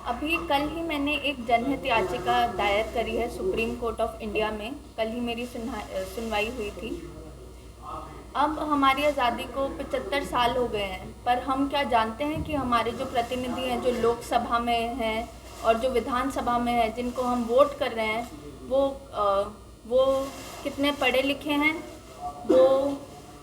अभी कल ही मैंने एक जनहित याचिका दायर करी है सुप्रीम कोर्ट ऑफ इंडिया में। कल ही मेरी सुनवाई हुई थी। अब हमारी आज़ादी को 75 साल हो गए हैं, पर हम क्या जानते हैं कि हमारे जो प्रतिनिधि हैं, जो लोकसभा में हैं और जो विधानसभा में हैं, जिनको हम वोट कर रहे हैं, वो कितने पढ़े लिखे हैं, वो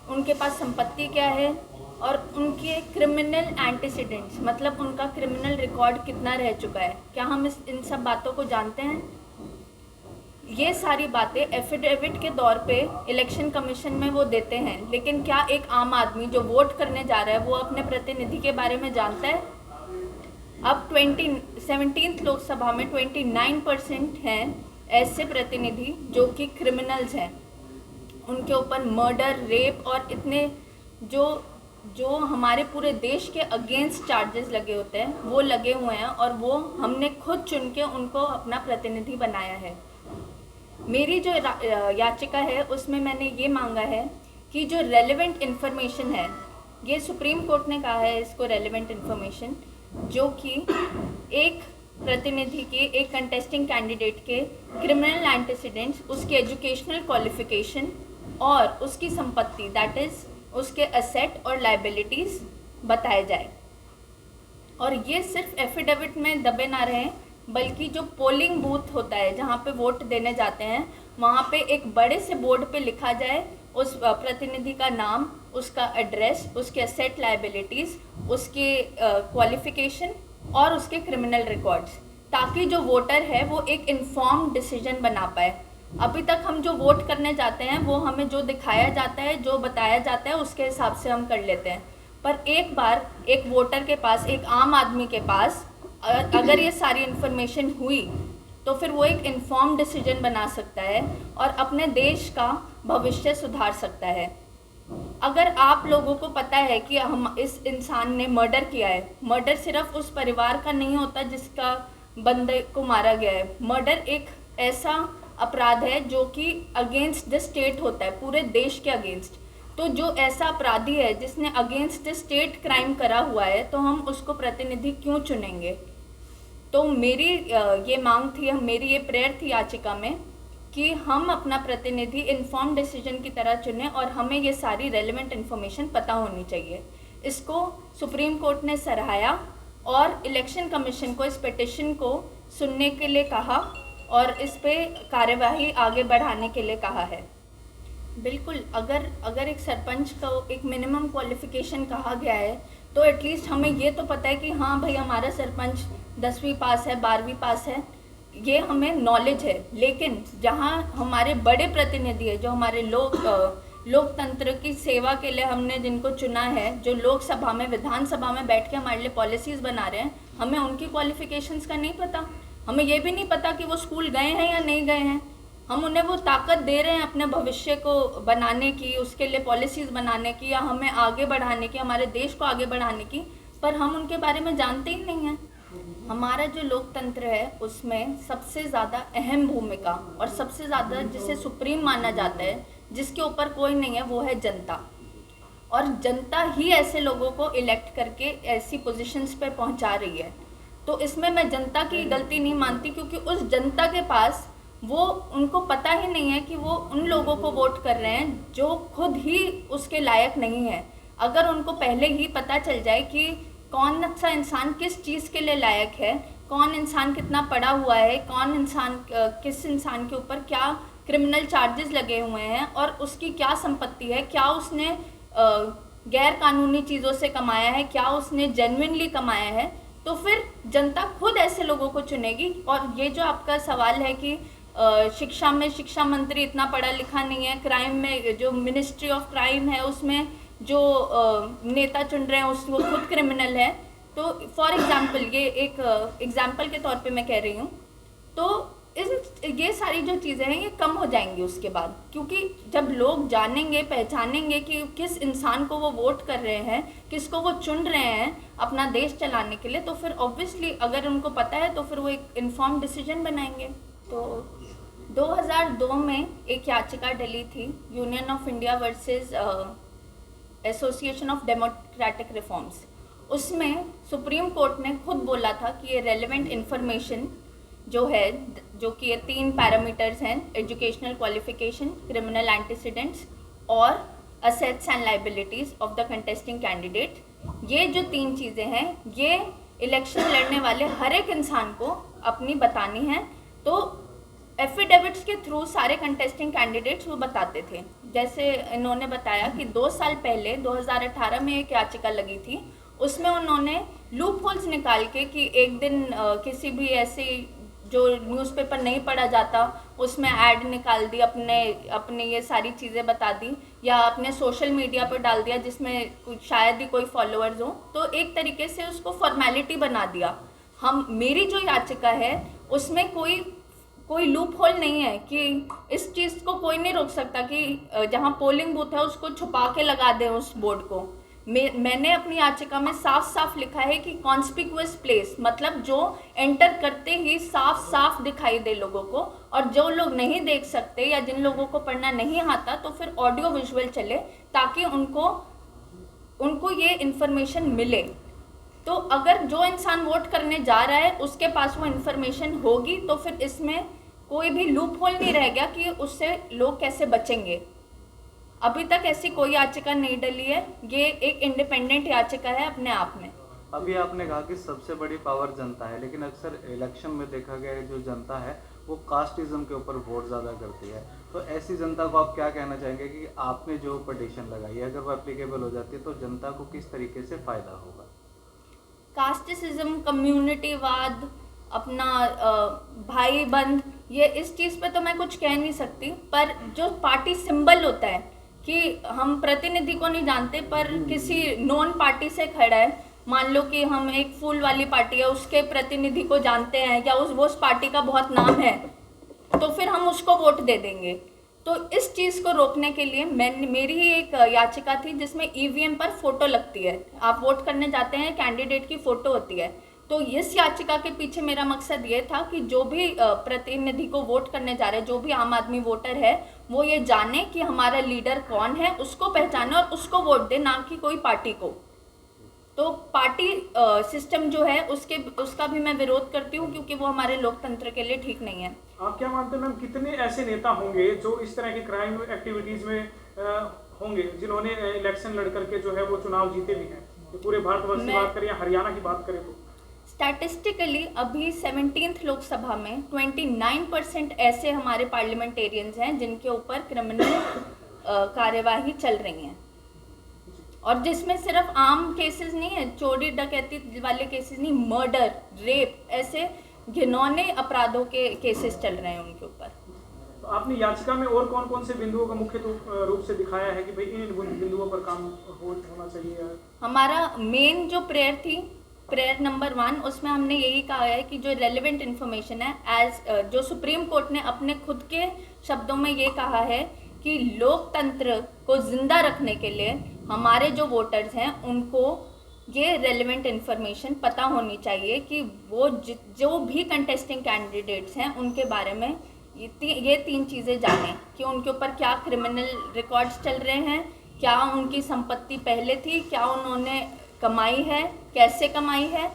उनके पास संपत्ति क्या है और उनके क्रिमिनल एंटीसीडेंट्स, मतलब उनका क्रिमिनल रिकॉर्ड कितना रह चुका है, क्या हम इन सब बातों को जानते हैं? ये सारी बातें एफिडेविट के दौर पे इलेक्शन कमीशन में वो देते हैं, लेकिन क्या एक आम आदमी जो वोट करने जा रहा है वो अपने प्रतिनिधि के बारे में जानता है? अब 17th लोकसभा में 29% हैं ऐसे प्रतिनिधि जो कि क्रिमिनल्स हैं। उनके ऊपर मर्डर, रेप और इतने जो हमारे पूरे देश के अगेंस्ट चार्जेस लगे होते हैं वो लगे हुए हैं, और वो हमने खुद चुन के उनको अपना प्रतिनिधि बनाया है। मेरी जो याचिका है उसमें मैंने ये मांगा है कि जो रेलेवेंट इन्फॉर्मेशन है, ये सुप्रीम कोर्ट ने कहा है इसको रेलेवेंट इन्फॉर्मेशन, जो कि एक प्रतिनिधि के, एक कंटेस्टिंग कैंडिडेट के क्रिमिनल एंटीसीडेंट्स, उसकी एजुकेशनल क्वालिफिकेशन और उसकी संपत्ति, दैट इज़ उसके एसेट और लाइबिलिटीज़ बताए जाए। और ये सिर्फ एफिडेविट में दबे ना रहें, बल्कि जो पोलिंग बूथ होता है जहाँ पे वोट देने जाते हैं, वहाँ पे एक बड़े से बोर्ड पे लिखा जाए उस प्रतिनिधि का नाम, उसका एड्रेस, उसके एसेट लाइबिलिटीज़, उसके क्वालिफिकेशन और उसके क्रिमिनल रिकॉर्ड्स, ताकि जो वोटर है वो एक इन्फॉर्म्ड डिसीजन बना पाए। अभी तक हम जो वोट करने जाते हैं वो हमें जो दिखाया जाता है, जो बताया जाता है, उसके हिसाब से हम कर लेते हैं। पर एक बार एक वोटर के पास, एक आम आदमी के पास अगर ये सारी इन्फॉर्मेशन हुई तो फिर वो एक इन्फॉर्म्ड डिसीजन बना सकता है और अपने देश का भविष्य सुधार सकता है। अगर आप लोगों को पता है कि हम इस इंसान ने मर्डर किया है, मर्डर सिर्फ उस परिवार का नहीं होता जिसका बंदे को मारा गया है। मर्डर एक ऐसा अपराध है जो कि अगेंस्ट द स्टेट होता है, पूरे देश के अगेंस्ट। तो जो ऐसा अपराधी है जिसने अगेंस्ट द स्टेट क्राइम करा हुआ है, तो हम उसको प्रतिनिधि क्यों चुनेंगे? तो मेरी ये मांग थी, मेरी ये प्रेयर थी याचिका में कि हम अपना प्रतिनिधि इन्फॉर्म डिसीजन की तरह चुनें और हमें ये सारी रेलेवेंट इन्फॉर्मेशन पता होनी चाहिए। इसको सुप्रीम कोर्ट ने सराहाया और इलेक्शन कमीशन को इस पिटिशन को सुनने के लिए कहा और इस पे कार्यवाही आगे बढ़ाने के लिए कहा है। बिल्कुल, अगर एक सरपंच को एक मिनिमम क्वालिफ़िकेशन कहा गया है तो एटलीस्ट हमें ये तो पता है कि हाँ भाई, हमारा सरपंच 10वीं पास है, 12वीं पास है, ये हमें नॉलेज है। लेकिन जहाँ हमारे बड़े प्रतिनिधि है, जो हमारे लोकतंत्र की सेवा के लिए हमने जिनको चुना है, जो लोकसभा में, विधानसभा में बैठ के हमारे लिए पॉलिसीज़ बना रहे हैं, हमें उनकी क्वालिफ़िकेशंस का नहीं पता। हमें ये भी नहीं पता कि वो स्कूल गए हैं या नहीं गए हैं। हम उन्हें वो ताकत दे रहे हैं अपने भविष्य को बनाने की, उसके लिए पॉलिसीज़ बनाने की, या हमें आगे बढ़ाने की, हमारे देश को आगे बढ़ाने की, पर हम उनके बारे में जानते ही नहीं हैं। हमारा जो लोकतंत्र है उसमें सबसे ज़्यादा अहम भूमिका और सबसे ज़्यादा जिसे सुप्रीम माना जाता है, जिसके ऊपर कोई नहीं है, वो है जनता। और जनता ही ऐसे लोगों को इलेक्ट करके ऐसी पोजीशंस पे पहुंचा रही है। तो इसमें मैं जनता की गलती नहीं मानती, क्योंकि उस जनता के पास उनको पता ही नहीं है कि वो उन लोगों को वोट कर रहे हैं जो खुद ही उसके लायक नहीं है। अगर उनको पहले ही पता चल जाए कि कौन सा इंसान किस चीज़ के लिए लायक है, कौन इंसान कितना पढ़ा हुआ है, कौन इंसान किस इंसान के ऊपर क्या क्रिमिनल चार्जेस लगे हुए हैं और उसकी क्या संपत्ति है, क्या उसने गैर कानूनी चीज़ों से कमाया है, क्या उसने जेन्युइनली कमाया है, तो फिर जनता खुद ऐसे लोगों को चुनेगी। और ये जो आपका सवाल है कि शिक्षा में शिक्षा मंत्री इतना पढ़ा लिखा नहीं है, क्राइम में जो मिनिस्ट्री ऑफ क्राइम है उसमें जो नेता चुन रहे हैं वो खुद क्रिमिनल है, तो फॉर एग्जांपल, ये एक एग्जांपल के तौर पे मैं कह रही हूँ, तो ये सारी जो चीज़ें हैं ये कम हो जाएंगी उसके बाद। क्योंकि जब लोग जानेंगे, पहचानेंगे कि किस इंसान को वो वोट कर रहे हैं, किसको वो चुन रहे हैं अपना देश चलाने के लिए, तो फिर ऑब्वियसली अगर उनको पता है तो फिर वो एक इन्फॉर्म डिसीजन बनाएंगे। तो 2002 में एक याचिका डली थी, union of India versus association of democratic reforms, उसमें सुप्रीम कोर्ट ने खुद बोला था कि ये रेलेवेंट इन्फॉर्मेशन जो है, जो कि ये 3 पैरामीटर्स हैं, एजुकेशनल क्वालिफिकेशन, क्रिमिनल एंटीसीडेंट्स और assets and liabilities of the contesting candidate, ये जो 3 चीज़ें हैं ये इलेक्शन लड़ने वाले हर एक इंसान को अपनी बतानी है। तो एफिडेविट्स के थ्रू सारे कंटेस्टिंग कैंडिडेट्स वो बताते थे। जैसे इन्होंने बताया कि 2 साल पहले 2018 में एक याचिका लगी थी, उसमें उन्होंने लूप होल्स निकाल के कि एक दिन किसी भी ऐसी जो न्यूज़पेपर नहीं पढ़ा जाता उसमें ऐड निकाल दी, अपने ये सारी चीज़ें बता दी या अपने सोशल मीडिया पर डाल दिया जिसमें शायद ही कोई फॉलोअर्स हो, तो एक तरीके से उसको फॉर्मेलिटी बना दिया। मेरी जो याचिका है उसमें कोई लूप होल नहीं है कि इस चीज़ को कोई नहीं रोक सकता कि जहाँ पोलिंग बूथ है उसको छुपा के लगा दें उस बोर्ड को। मैंने अपनी याचिका में साफ साफ लिखा है कि कॉन्स्पिक्यूअस प्लेस मतलब जो एंटर करते ही साफ साफ दिखाई दे लोगों को, और जो लोग नहीं देख सकते या जिन लोगों को पढ़ना नहीं आता तो फिर ऑडियो विजुअल चले ताकि उनको ये इन्फॉर्मेशन मिले। तो अगर जो इंसान वोट करने जा रहा है उसके पास वो इन्फॉर्मेशन होगी तो फिर इसमें कोई भी लूप होल नहीं रह गया कि उससे लोग कैसे बचेंगे। अभी तक ऐसी कोई याचिका नहीं डली है, ये एक इंडिपेंडेंट याचिका है अपने आप में। अभी आपने कहा कि सबसे बड़ी पावर जनता है, लेकिन अक्सर इलेक्शन में देखा गया है जो जनता है वो कास्टिज्म के ऊपर वोट ज़्यादा करती है। तो ऐसी जनता को आप क्या कहना चाहेंगे कि आपने जो पिटीशन लगाई है अगर वो एप्लीकेबल हो जाती है तो जनता को किस तरीके से फ़ायदा होगा? कास्टिज्म, कम्युनिटीवाद, अपना भाई बंद, ये इस चीज़ पे तो मैं कुछ कह नहीं सकती, पर जो पार्टी सिंबल होता है कि हम प्रतिनिधि को नहीं जानते पर किसी नॉन पार्टी से खड़ा है, मान लो कि हम एक फूल वाली पार्टी है उसके प्रतिनिधि को जानते हैं या उस पार्टी का बहुत नाम है तो फिर हम उसको वोट दे देंगे। तो इस चीज़ को रोकने के लिए मेरी ही एक याचिका थी जिसमें ईवीएम पर फोटो लगती है, आप वोट करने जाते हैं कैंडिडेट की फ़ोटो होती है। तो इस याचिका के पीछे मेरा मकसद ये था कि जो भी प्रतिनिधि को वोट करने जा रहे हैं, जो भी आम आदमी वोटर है, वो ये जाने कि हमारा लीडर कौन है, उसको पहचाने और उसको वोट दे, ना कि कोई पार्टी को। तो पार्टी सिस्टम जो है उसका भी मैं विरोध करती हूँ क्योंकि वो हमारे लोकतंत्र के लिए ठीक नहीं है। आप क्या मानते हैं मैम, कितने ऐसे नेता होंगे जो इस तरह के क्राइम एक्टिविटीज में होंगे जिन्होंने इलेक्शन लड़ करके जो है वो चुनाव जीते भी हैं? तो पूरे भारतवर्ष की बात करें या हरियाणा की बात करें तो स्टैटिस्टिकली अभी 17th लोकसभा में 29% ऐसे हमारे पार्लियामेंटेरियंस हैं जिनके ऊपर क्रिमिनल कार्यवाही चल रही हैं, और जिसमें सिर्फ आम केसेस नहीं है, चोरी डकैती वाले केसेस नहीं, मर्डर, रेप, ऐसे घिनौने अपराधों के केसेस चल रहे हैं उनके ऊपर। तो आपने याचिका में और कौन कौन से बिंदुओं का मुख्य रूप से दिखाया है कि भाई इन बिंदुओं पर काम होना चाहिए? हमारा मेन जो प्रेयर थी, प्रेयर नंबर 1, उसमें हमने यही कहा है कि जो रेलेवेंट इन्फॉर्मेशन है, जो सुप्रीम कोर्ट ने अपने खुद के शब्दों में ये कहा है कि लोकतंत्र को जिंदा रखने के लिए हमारे जो वोटर्स हैं उनको ये रेलेवेंट इन्फॉर्मेशन पता होनी चाहिए कि वो जो भी कंटेस्टिंग कैंडिडेट्स हैं उनके बारे में ये 3 चीज़ें जानें कि उनके ऊपर क्या क्रिमिनल रिकॉर्ड्स चल रहे हैं, क्या उनकी संपत्ति पहले थी, क्या उन्होंने कमाई है, कैसे कमाई है,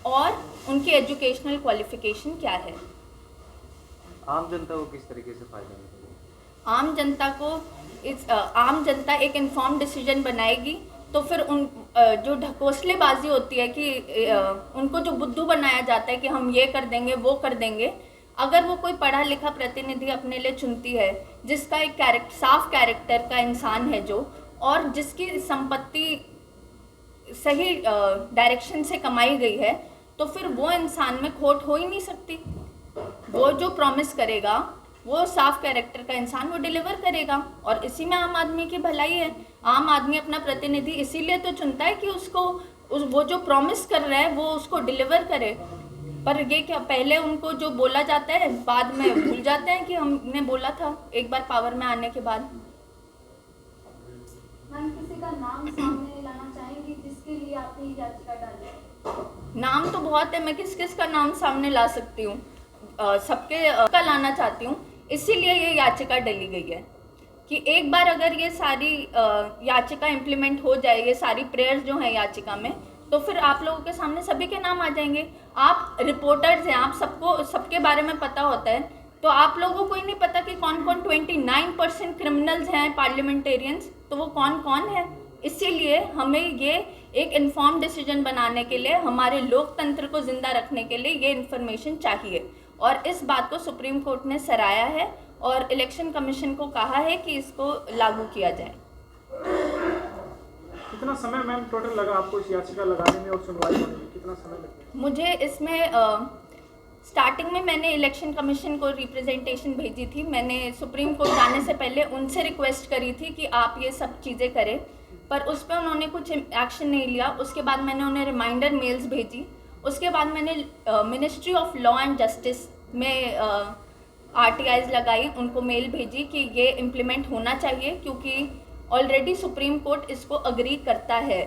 और उनकी एजुकेशनल क्वालिफिकेशन क्या है। आम जनता को किस तरीके से फायदा मिलेगा? आम जनता एक इन्फॉर्म डिसीजन बनाएगी तो फिर जो ढकोसलेबाजी होती है कि उनको जो बुद्धू बनाया जाता है कि हम ये कर देंगे वो कर देंगे, अगर वो कोई पढ़ा लिखा प्रतिनिधि अपने लिए चुनती है जिसका एक साफ कैरेक्टर का इंसान है जो, और जिसकी संपत्ति सही डायरेक्शन से कमाई गई है, तो फिर वो इंसान में खोट हो ही नहीं सकती। वो जो प्रॉमिस करेगा वो साफ कैरेक्टर का इंसान वो डिलीवर करेगा, और इसी में आम आदमी की भलाई है। आम आदमी अपना प्रतिनिधि इसीलिए तो चुनता है कि वो जो प्रॉमिस कर रहा है वो उसको डिलीवर करे। पर ये क्या, पहले उनको जो बोला जाता है बाद में भूल जाते हैं कि हमने बोला था एक बार पावर में आने के बाद। मैम, किसी का नाम सामने लाना चाहेंगी जिसके लिए आपने याचिका डाली? नाम तो बहुत है, मैं किस किस का नाम सामने ला सकती हूँ, सबके का लाना चाहती हूँ, इसीलिए ये याचिका डली गई है कि एक बार अगर ये सारी याचिका इम्प्लीमेंट हो जाए, ये सारी प्रेयर्स जो हैं याचिका में, तो फिर आप लोगों के सामने सभी के नाम आ जाएंगे। आप रिपोर्टर्स हैं, आप सबको सबके बारे में पता होता है, तो आप लोगों को ही नहीं पता कि कौन कौन 29% क्रिमिनल्स हैं पार्लियामेंटेरियंस, तो वो कौन कौन है। इसीलिए हमें ये एक इन्फॉर्म डिसीजन बनाने के लिए, हमारे लोकतंत्र को जिंदा रखने के लिए ये इन्फॉर्मेशन चाहिए, और इस बात को सुप्रीम कोर्ट ने सराहा है और इलेक्शन कमीशन को कहा है कि इसको लागू किया जाए। कितना समय मैम टोटल लगा आपको इस याचिका लगाने में और सुनवाई होने में, कितना समय लग गया? मुझे इसमें स्टार्टिंग में मैंने इलेक्शन कमीशन को रिप्रेजेंटेशन भेजी थी। मैंने सुप्रीम कोर्ट जाने से पहले उनसे रिक्वेस्ट करी थी कि आप ये सब चीज़ें करें, पर उस पर उन्होंने कुछ एक्शन नहीं लिया। उसके बाद मैंने उन्हें रिमाइंडर मेल्स भेजी। उसके बाद मैंने ministry of law and justice में RTIs लगाई, उनको मेल भेजी कि ये इम्प्लीमेंट होना चाहिए, क्योंकि ऑलरेडी सुप्रीम कोर्ट इसको अग्री करता है।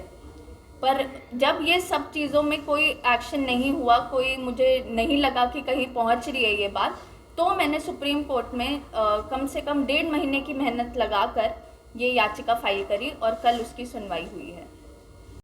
पर जब ये सब चीज़ों में कोई एक्शन नहीं हुआ, कोई मुझे नहीं लगा कि कहीं पहुंच रही है ये बात, तो मैंने सुप्रीम कोर्ट में कम से कम 1.5 महीने की मेहनत लगाकर ये याचिका फाइल करी और कल उसकी सुनवाई हुई है।